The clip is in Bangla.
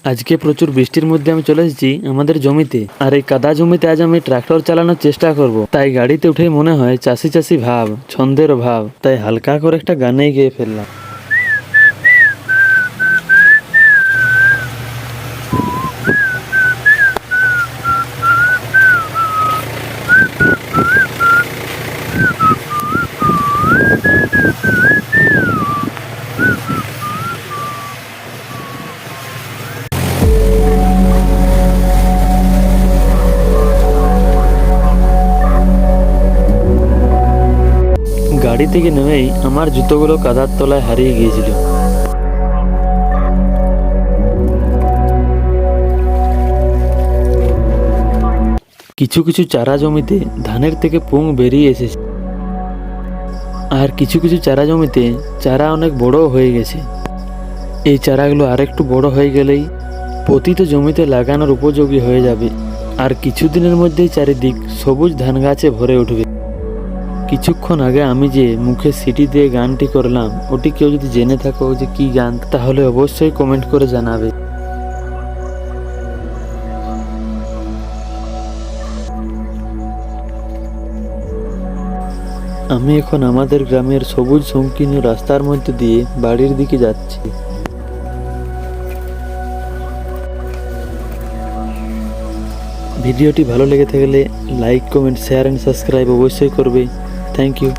আজকে প্রচুর বৃষ্টির মধ্যে আমি চলে এসেছি আমাদের জমিতে। আর এই কাদা জমিতে আজ আমি ট্রাক্টর চালানোর চেষ্টা করব। তাই গাড়িতে উঠেই মনে হয় চাষি চাষি ভাব, ছন্দের ভাব, তাই হালকা করে একটা গানেই গেয়ে ফেললাম। গাড়ি থেকে নেমেই আমার জুতোগুলো কাদার তলায় হারিয়ে গিয়েছিল। কিছু কিছু চারা জমিতে ধানের থেকে পুং বেরিয়ে এসেছে, আর কিছু কিছু চারা জমিতে চারা অনেক বড় হয়ে গেছে। এই চারাগুলো আরেকটু বড় হয়ে গেলেই পতিত জমিতে লাগানোর উপযোগী হয়ে যাবে, আর কিছুদিনের মধ্যেই চারিদিক সবুজ ধান গাছে ভরে উঠবে। কিছুক্ষণ আগে আমি যে মুখে সিটি দিয়ে গানটি করলাম, ওটি কেউ যদি জেনে থাকো যে কি গান, তাহলে অবশ্যই কমেন্ট করে জানাবে। আমি এখন আমাদের গ্রামের সবুজ সংকীর্ণ রাস্তার মধ্যে দিয়ে বাড়ির দিকে যাচ্ছি। ভিডিওটি ভালো লেগে থাকলে like, comment, share and subscribe অবশ্যই করবে। Thank you.